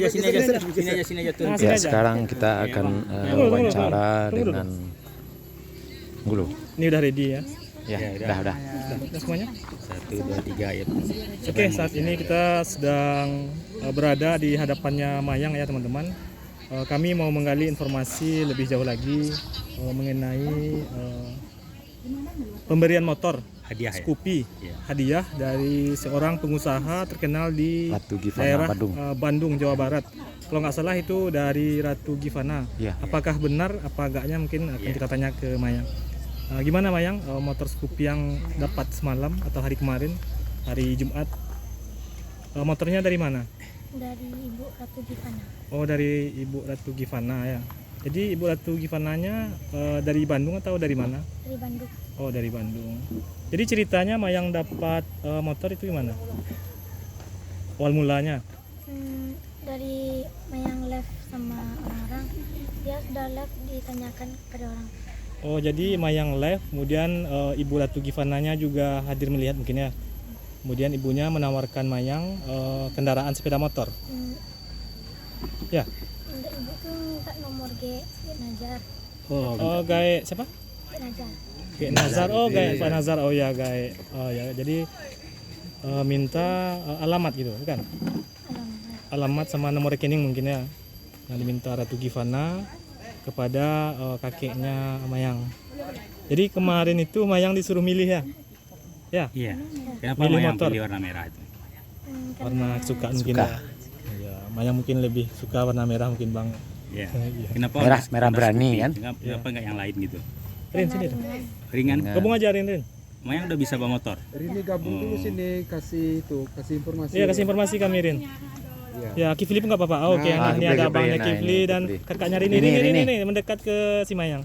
sini aja turun. Ya, sekarang kita akan wawancara dengan Gulu. Ini udah ready ya? Ya, udah. Udah semuanya? 1, 2, 3 ya. Oke, saat ini kita sedang berada di hadapannya Mayang ya teman-teman. Kami mau menggali informasi lebih jauh lagi mengenai pemberian motor Hadiah ya? Scoopy, Iya. hadiah dari seorang pengusaha terkenal di Ratu Givana, daerah Bandung. Bandung, Jawa Barat. Kalau nggak salah itu dari Ratu Givana. Iya. Apakah benar? Apa enggaknya mungkin akan kita tanya ke Mayang. Gimana Mayang, motor Scoopy yang dapat semalam atau hari kemarin, hari Jumat, motornya dari mana? Dari Ibu Ratu Givana. Oh, dari Ibu Ratu Givana ya. Jadi Ibu Ratu Givananya dari Bandung atau dari mana? Dari Bandung. Oh, dari Bandung. Jadi ceritanya Mayang dapat motor itu gimana? Awal mulanya? Dari Mayang live sama orang-orang, dia sudah live ditanyakan kepada orang. Oh, jadi Mayang live, kemudian Ibu Ratu Givananya juga hadir melihat mungkin ya. Kemudian ibunya menawarkan Mayang kendaraan sepeda motor. Ya. Untuk ibu tuh minta nomor G Najar. Oh, Gae siapa? G Najar. Gae Nazar. Oh, Gae Pak Nazar. Oh ya, Gae. Oh ya, jadi minta alamat gitu, bukan? Alamat sama nomor rekening mungkin ya. Yang diminta Ratu Givana kepada kakeknya Mayang. Jadi kemarin itu Mayang disuruh milih ya? Ya. Iya. Kenapa Milih Mayang motor. pilih warna merah itu? Warna kesukaan mungkin ya. Ya, Mayang mungkin lebih suka warna merah mungkin Bang. Iya. Iya. Kenapa Merah berani Scoopy? kan? Kenapa enggak yang lain gitu? Rin sini Rin. Ringan. Gabung aja Rin. Mayang udah bisa bawa motor. Rini gabung dulu sini kasih informasi. Iya, kasih informasi kami Rin. Iya. Ya, Kifli pun nggak apa-apa. Oh, oke, Nah, ini Kifli, ada abangnya Kifli. Nah, Kifli ini dan Kifli. kakaknya Rini. Ini mendekat ke si Mayang.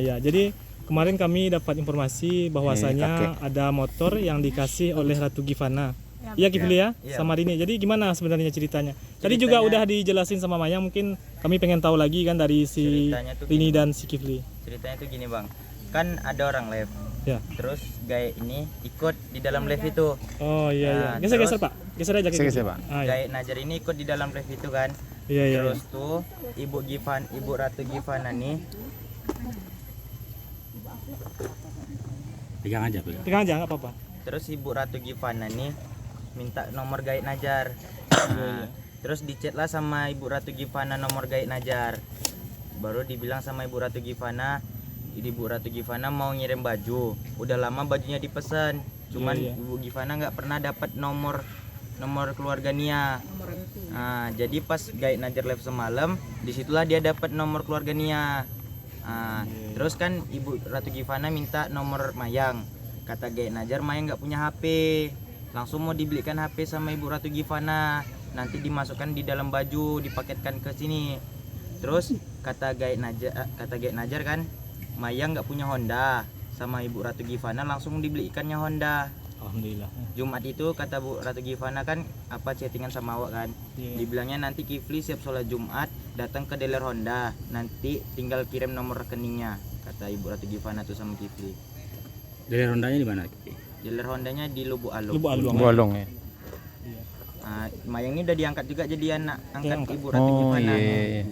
Ya, jadi kemarin kami dapat informasi bahwasanya ada motor yang dikasih oleh Ratu Givana. Iya Kifli ya, sama Rini. Jadi gimana sebenarnya ceritanya? Tadi juga udah dijelasin sama Mayang, mungkin kami pengen tahu lagi kan dari si Ceritanya tuh Rini gini. dan si Kifli. Ceritanya tuh gini bang, kan ada orang live, Ya. terus Gae ini ikut di dalam live itu. Oh iya. Nah, Geser terus- Pak. Geser aja Geser, Kifli. Pak. Ah, iya. Gae Najar ini ikut di dalam live itu kan. Iya. Terus tuh Ibu Ratu Givana nih Pegang aja, pegang. Pegang aja nggak apa-apa. terus Ibu Ratu Givana nih minta nomor Gae Najar. Nah, terus dicat lah sama Ibu Ratu Givana nomor Gae Najar. Baru dibilang sama Ibu Ratu Givana, Ibu Ratu Givana mau ngirim baju. Udah lama bajunya dipesan, cuman Iya. Ibu Givana nggak pernah dapat nomor keluarga Nia. Nah, jadi pas Gae Najar live semalam, disitulah dia dapat nomor keluarga Nia. Nah, terus kan Ibu Ratu Givana minta nomor Mayang. Kata Gae Najar, Mayang nggak punya HP. Langsung mau dibelikan HP sama Ibu Ratu Givana. Nanti dimasukkan di dalam baju, dipaketkan ke sini. Terus kata Gae Najar kan, Mayang nggak punya Honda. Sama Ibu Ratu Givana langsung dibelikannya Honda. Alhamdulillah. Jumat itu kata Bu Ratu Givana kan chattingan sama awak kan. Iya. Dibilangnya nanti Kifli siap sholat Jumat datang ke dealer Honda, nanti tinggal kirim nomor rekeningnya, kata Ibu Ratu Givana tuh sama Kifli. Dari rondanya di mana? Dealer Hondanya di Lubuk Alung. Lubuk Alung. Bolong ya. Nah, Mayang ini udah diangkat juga jadi anak angkat Diangkat. Ibu Ratu Oh Givana. iya.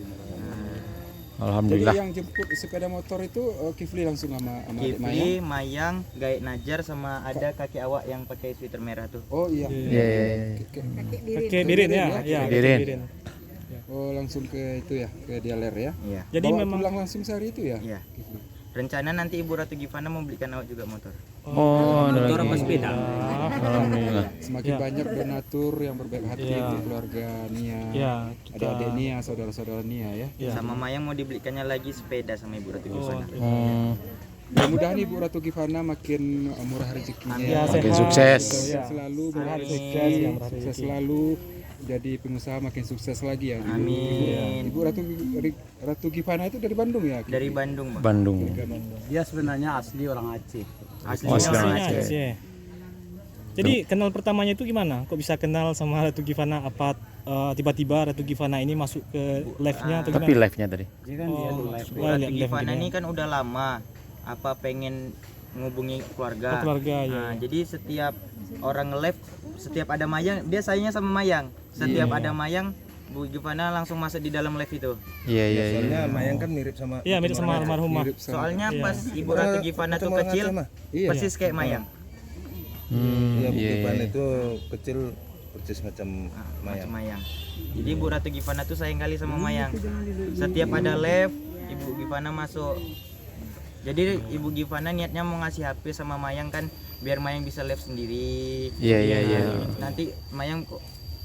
Jadi Alhamdulillah. yang jemput sepeda motor itu Kifli langsung sama adik Mayang. Kifli, Mayang, Gae Najar sama ada kakek awak yang pakai sweater merah tuh. Oh iya. Iya. Oke, Birin ya. Iya, Birin. Oh langsung ke itu ya, ke dealer ya. Iya. Jadi Bawa memang pulang langsung sehari itu ya. Iya. Rencana nanti Ibu Ratu Givana mau belikan awak juga motor. Oh, ada Motor apa lagi. sepeda? Alhamdulillah. Semakin banyak donatur yang berbaik hati Iya. untuk keluarga Nia. ya Adik-adik Nia, saudara-saudara Nia ya. ya. Sama Mayang mau dibelikannya lagi sepeda sama Ibu Ratu Givana. Mudah-mudahan Ibu Ratu Givana makin murah rezekinya. Ya, Makin sehat. sukses. Ya. Selalu Sehat, berrezeki, sukses, yang berrezeki. sukses selalu, jadi pengusaha makin sukses lagi ya. Amin. Ibu Ratu Givana itu dari Bandung ya? Dari Bandung, Bang. Bandung. Dia sebenarnya asli orang Aceh. Aslinya Oh, sekarang orang Aceh. Aceh. Aceh. Jadi kenal pertamanya itu gimana? Kok bisa kenal sama Ratu Givana? Apa tiba-tiba Ratu Givana ini masuk ke live-nya atau Tapi gimana? live-nya tadi. Dia kan dia Oh, live. Bu lihat Ratu live Givana dia. ini kan udah lama pengen ngubungi keluarga. keluarga ya. Nah, jadi setiap orang nge-live, setiap ada Mayang, dia sayangnya sama Mayang. Setiap ada Mayang, Bu Givana langsung masuk di dalam live itu. Iya iya iya. Soalnya Mayang kan mirip sama Iya, mirip sama almarhumah. Mirip sama- Soalnya Iya. pas Ibu Ratu Givana tuh kecil, Iya. persis kayak Mayang. Iya, Iya Givana iya. itu kecil persis macam Mayang. Macam Mayang. Jadi Bu Ratu Givana tuh sayang kali sama Mayang. Setiap ada live, Ibu Givana masuk. Jadi Ibu Givana niatnya mau ngasih HP sama Mayang kan, biar Mayang bisa live sendiri. Iya iya iya. Nanti Mayang kok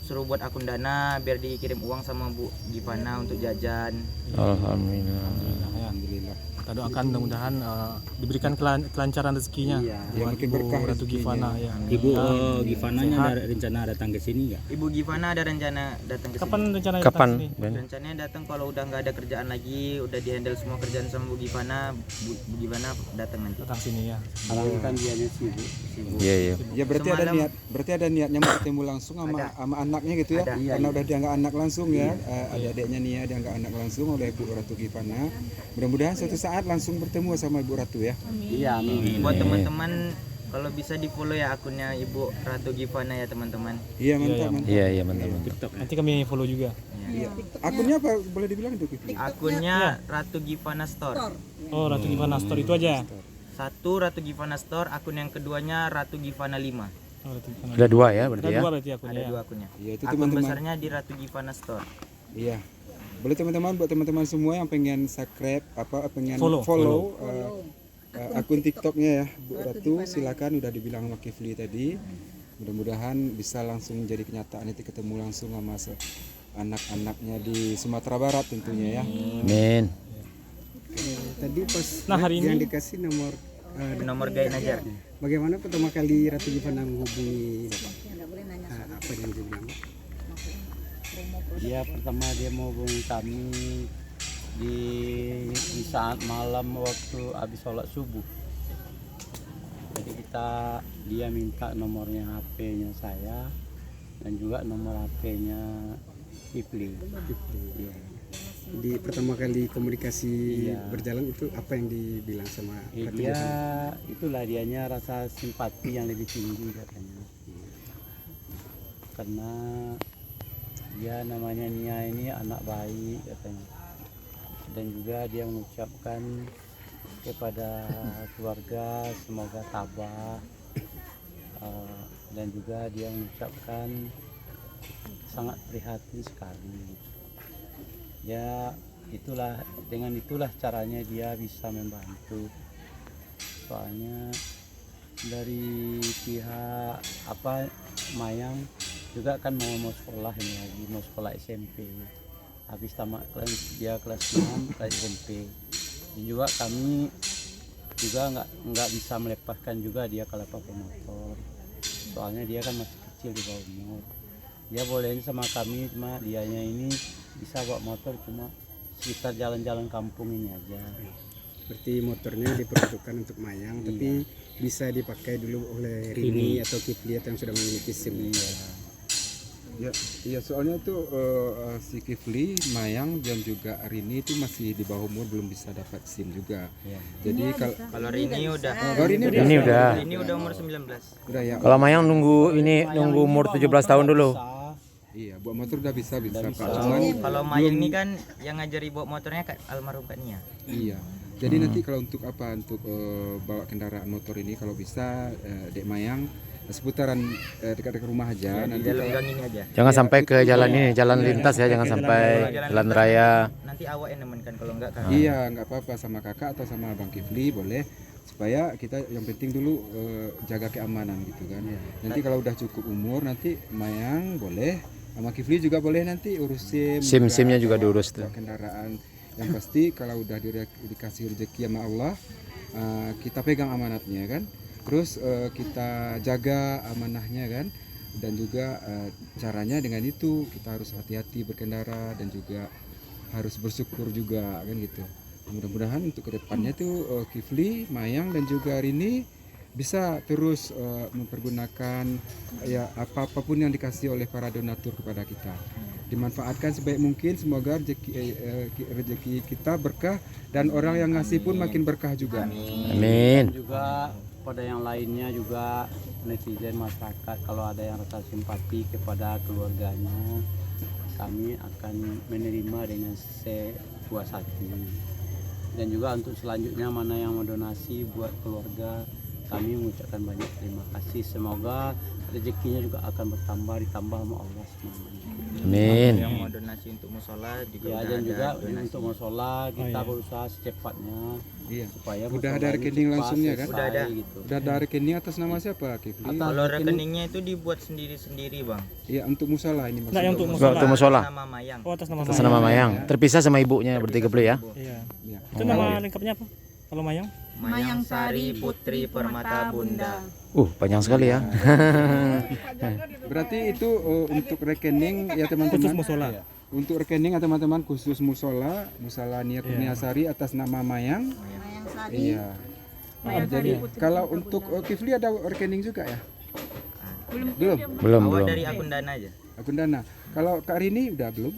suruh buat akun Dana biar dikirim uang sama Bu Givana untuk jajan. Alhamdulillah. Alhamdulillah. Kita doakan mudah-mudahan diberikan kelancaran rezekinya. Ya, buat makin Ibu berkah Ratu rezekinya. Givana ya. Ibu Givananya ada rencana datang ke sini nggak? Ibu Givana ada rencana datang ke Kapan sini. rencana Kapan, datang sini? Ben? Rencananya datang kalau udah nggak ada kerjaan lagi, udah dihandle semua kerjaan sama Bu Givana, Bu Givana datang nanti. Datang sini ya. Sekarang kan dianya sibuk. Sibuk. Iya iya. Ya berarti Semalam- berarti ada niatnya mau ketemu langsung Ada. sama anaknya gitu ya. Ada. Karena udah dianggap anak langsung ya. Ada adiknya Nia dianggap anak langsung oleh Ibu Ratu Givana. Mudah-mudahan suatu saat langsung bertemu sama Ibu Ratu ya. Iya, amin. Buat teman-teman kalau bisa di follow ya akunnya Ibu Ratu Givana ya teman-teman. Iya mantap mantap. Iya iya mantap. TikTok ya? Nanti kami follow juga. Iya. Akunnya apa boleh dibilang itu? Akunnya Ratu Givana Store. Oh, Ratu Givana Store itu aja. Satu Ratu Givana Store, akun yang keduanya Ratu Givana 5. Oh, Ratu Givana. Ada dua ya berarti Ada ya. dua berarti akunnya. Ada Ya. dua akunnya. Iya itu Akun teman-teman. besarnya di Ratu Givana Store. Iya. Boleh teman-teman buat teman-teman semua yang pengen subscribe pengen Follow. follow, akun TikToknya ya Bu Ratu, silakan udah dibilang sama Kifli tadi. Mudah-mudahan bisa langsung jadi kenyataan itu ketemu langsung sama anak-anaknya di Sumatera Barat tentunya ya. Amin. Tadi pas Nah, hari yang ini dikasih nomor Nomor Gai Najar. bagaimana pertama kali Ratu Givana menghubungi Bapak? Apa yang dia bilang? Dia pertama dia mau hubungi kami di saat malam waktu habis sholat subuh. Jadi dia minta nomornya HP-nya saya dan juga nomor HP-nya Kifli. Iya. Di pertama kali komunikasi Iya. berjalan itu apa yang dibilang sama Ratu Dia Givana? itulah dianya rasa simpati yang lebih tinggi katanya. Karena dia namanya Nia ini anak baik katanya. Dan juga dia mengucapkan kepada keluarga semoga tabah. Dan juga dia mengucapkan sangat prihatin sekali. Ya dengan itulah caranya dia bisa membantu. Soalnya dari pihak Mayang juga kan mau sekolah ini lagi, mau sekolah SMP. Habis tamat dia kelas 6 kelas SMP. Dan juga kami juga nggak bisa melepaskan juga dia kalau pakai motor. Soalnya dia kan masih kecil di bawah umur. Dia bolehin sama kami, cuma dianya ini bisa bawa motor cuma sekitar jalan-jalan kampung ini aja. Berarti motornya diperuntukkan untuk Mayang, tapi bisa dipakai dulu oleh Rini atau Kifli yang sudah memiliki SIM. Iya soalnya tuh si Kifli, Mayang dan juga Rini itu masih di bawah umur belum bisa dapat SIM juga. Jadi Kalau Rini udah. Ini udah. Ini udah umur 19. udah ya. Kalau Mayang nunggu umur 17 tahun dulu. Iya, buat motor udah bisa Pak. Kalau Cuman kalau Mayang ini kan yang ngajari bawa motornya almarhum Kak Nia. iya. Jadi nanti kalau untuk bawa kendaraan motor ini kalau bisa Dek Mayang seputaran dekat rumah aja. Di Nanti dalam kalau gang ini aja. Jangan sampai ke jalan ini, jalan lintas ya, jangan sampai jalan raya. Nanti awak yang nemenkan kalau enggak kan. iya nggak apa-apa sama kakak atau sama Bang Kifli boleh supaya kita yang penting dulu jaga keamanan gitu kan. Nanti kalau udah cukup umur nanti Mayang boleh sama Kifli juga boleh nanti urus SIM-nya juga diurus tuh. kendaraan. Yang pasti kalau udah dikasih rezeki sama Allah kita pegang amanatnya kan. Terus kita jaga amanahnya kan. Dan juga caranya dengan itu kita harus hati-hati berkendara dan juga harus bersyukur juga kan gitu. Mudah-mudahan untuk kedepannya tuh Kifli, Mayang dan juga Rini bisa terus mempergunakan ya apapun yang dikasih oleh para donatur kepada kita. Dimanfaatkan sebaik mungkin, semoga rezeki kita berkah dan orang yang ngasih pun makin berkah juga. Amin. Juga pada yang lainnya juga netizen masyarakat kalau ada yang rasa simpati kepada keluarganya, kami akan menerima dengan sepuas hati. Dan juga untuk selanjutnya mana yang mau donasi buat keluarga, kami mengucapkan banyak terima kasih. Semoga rezekinya juga akan bertambah, ditambah sama Allah semuanya. Amin. Yang mau donasi untuk musola juga Ya, udah dan ada juga donasi. untuk musola kita berusaha secepatnya Iya. supaya Udah musola ada ini rekening cepat langsungnya kan? selesai Udah ada. gitu. Udah ada rekening atas nama siapa, Kifli? Kalau rekeningnya itu dibuat sendiri-sendiri, Bang. Iya, untuk musola ini Nah, maksudnya. yang untuk Waktu musola. musola. Nama Mayang. Oh, atas nama Atas nama Mayang. Terpisah sama ibunya berarti Kifli ya. Iya. Iya. Itu nama lengkapnya apa? Kalau Mayang? Mayang Sari Putri Permata Bunda. Panjang sekali ya. Berarti itu untuk rekening ya Khusus teman-teman. musola. Untuk rekening ya teman-teman khusus musola Nia Kurniasari atas nama Mayang. Iya. Jadi kalau untuk Kifli ada rekening juga ya? Belum. Awal dari akun Dana aja. Akun Dana. Kalau Kak Rini udah belum?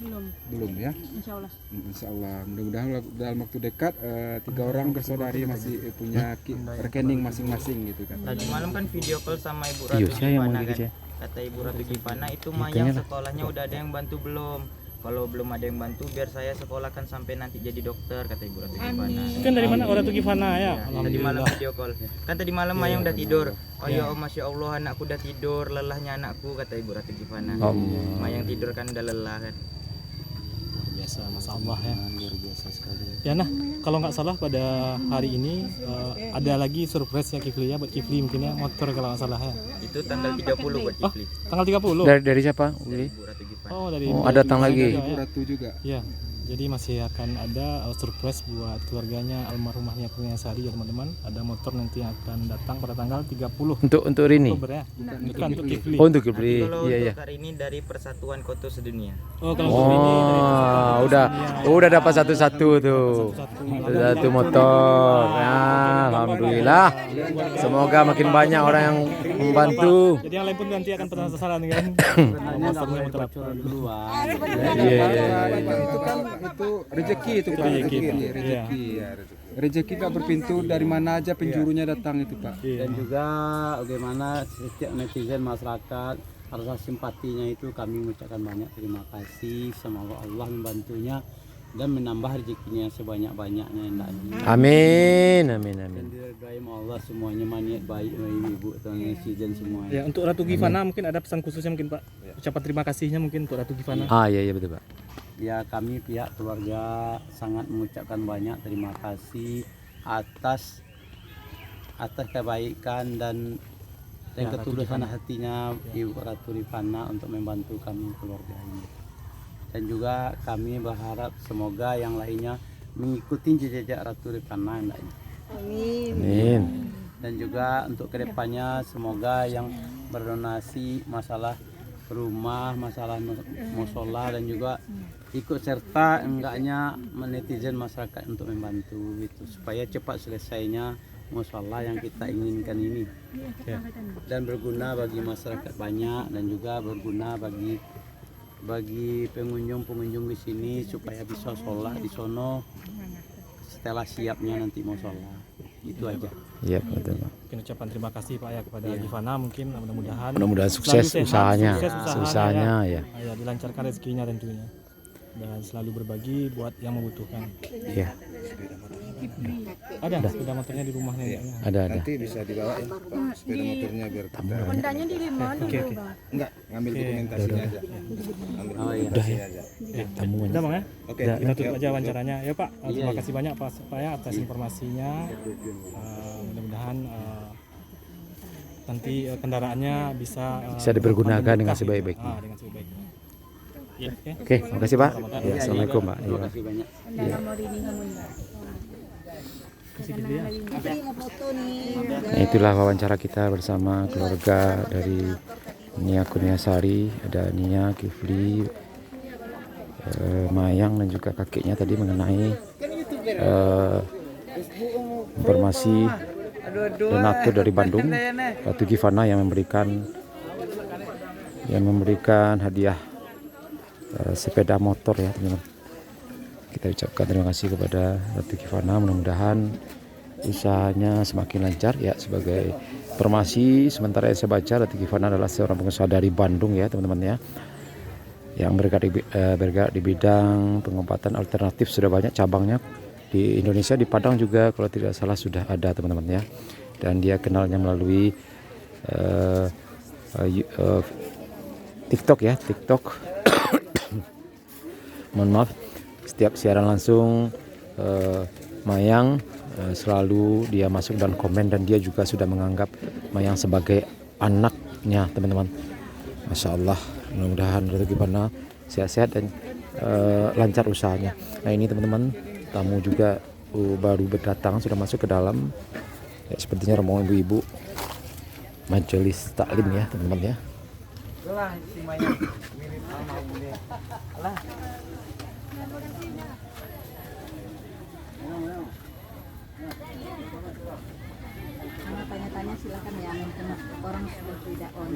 Belum ya? Insya Allah. Mudah-mudahan dalam waktu dekat 3 orang bersaudari masih punya rekening masing-masing gitu kan. Tadi malam kan video call sama Ibu Ratu Iya, saya yang Gimana mau kan. dikasih. Kata Ibu Ratu Gimana itu Mayang sekolahnya udah ada yang bantu belum? Kalau belum ada yang bantu biar saya sekolahkan sampai nanti jadi dokter, kata Ibu Ratu Gimana. Kan dari mana orang tuh Gimana ya? Tadi malam video call. Kan tadi malam Mayang udah tidur. Oh ya oh, Masya Allah anakku udah tidur, lelahnya anakku, kata Ibu Ratu Gimana. Mayang tidur kan udah lelah kan. Biasa, Masya Allah ya. Luar biasa sekali. Ya nah, kalau nggak salah pada hari ini ada lagi surprise ya Kifli ya buat Kifli mungkin ya, motor kalau nggak salah ya. Itu tanggal 30 buat Kifli. Tanggal 30. Dari siapa? Dari Ibu Ratu Gimana. Oh, dari ada datang lagi. Ibu Ratu juga. Ya. Jadi masih akan ada surprise buat keluarganya almarhumah Nia Kurniasari ya teman-teman. Ada motor nanti yang akan datang pada tanggal 30 Untuk Rini. Oktober ya. Bukan untuk Kifli. Oh, untuk Kifli. Kalau Iya, iya. untuk hari ini dari Persatuan Koto Sedunia. Oh, kalau untuk ini dari Udah dapat satu-satu tuh. Satu motor. Ya, alhamdulillah. Semoga makin banyak orang yang membantu. Jadi yang lain pun nanti akan penasaran kan. Sebenarnya nggak boleh bocoran duluan. Itu kan itu rezeki itu Pak. Rezeki. Rezeki gak berpintu dari mana aja penjurunya datang itu Pak. Dan juga bagaimana setiap netizen masyarakat rasa simpatinya itu kami mengucapkan banyak terima kasih. Semoga Allah membantunya dan menambah rezekinya sebanyak-banyaknya hendaknya. Amin. Dan diridhai sama Allah semuanya, maniat baik ibu atau netizen semuanya. Ya, untuk Ratu Gimana mungkin ada pesan khususnya mungkin Pak. Ucapan terima kasihnya mungkin untuk Ratu Gimana. Iya betul Pak. Ya, kami pihak keluarga sangat mengucapkan banyak terima kasih atas kebaikan dan ketulusan hatinya Ibu Ratu Rifana untuk membantu kami keluarga ini. Dan juga kami berharap semoga yang lainnya mengikuti jejak Ratu Rifana hendaknya. Amin. Dan juga untuk kedepannya semoga yang berdonasi masalah rumah, masalah musola dan juga ikut serta enggaknya netizen masyarakat untuk membantu itu supaya cepat selesainya musola yang kita inginkan ini dan berguna bagi masyarakat banyak dan juga berguna bagi pengunjung di sini supaya bisa sholat di sono setelah siapnya nanti musola. Itu aja. Iya betul Pak. Mungkin ucapan terima kasih Pak ya kepada Gimana mungkin mudah-mudahan Mudah-mudahan sukses usahanya ya. Ya, dilancarkan rezekinya tentunya. Dan selalu berbagi buat yang membutuhkan. Iya. Ada sepeda motornya di rumahnya ya. Ada. Nanti bisa dibawa ya Pak, sepeda motornya biar kita Bendanya di lima dulu Bang. enggak ngambil dokumentasinya aja. Ambil dokumentasinya aja. Udah Bang ya? Oke. Kita tutup aja wawancaranya. Ya Pak, terima kasih banyak Pak ya atas informasinya. Mudah-mudahan nanti kendaraannya bisa dipergunakan dengan sebaik-baiknya. Dengan sebaik-baiknya. Ya, Oke, makasih Pak. Ya, assalamualaikum Pak. Terima kasih banyak. Nah, itulah wawancara kita bersama keluarga dari Nia Kurniasari, ada Nia, Kifli, Mayang dan juga kakeknya tadi mengenai informasi donatur dari Bandung, Ratu Givana yang memberikan hadiah sepeda motor ya teman-teman. Kita ucapkan terima kasih kepada Ratu Givana, mudah-mudahan usahanya semakin lancar ya. Sebagai informasi sementara yang saya baca, Ratu Givana adalah seorang pengusaha dari Bandung ya teman-teman ya, yang bergerak di bidang pengobatan alternatif. Sudah banyak cabangnya di Indonesia, di Padang juga kalau tidak salah sudah ada teman-teman ya. Dan dia kenalnya melalui TikTok ya, TikTok. Mohon maaf, setiap siaran langsung Mayang selalu dia masuk dan komen, dan dia juga sudah menganggap Mayang sebagai anaknya teman-teman. Masya Allah, mudah-mudahan Ratu Givana sehat-sehat dan lancar usahanya. Nah ini teman-teman, tamu juga baru berdatang, sudah masuk ke dalam ya, sepertinya rombongan ibu-ibu majelis taklim ya teman-teman ya. Itulah si Mayang mirip sama Bunda. Alah. Tanya-tanya silakan ya, orang seperti tidak orang.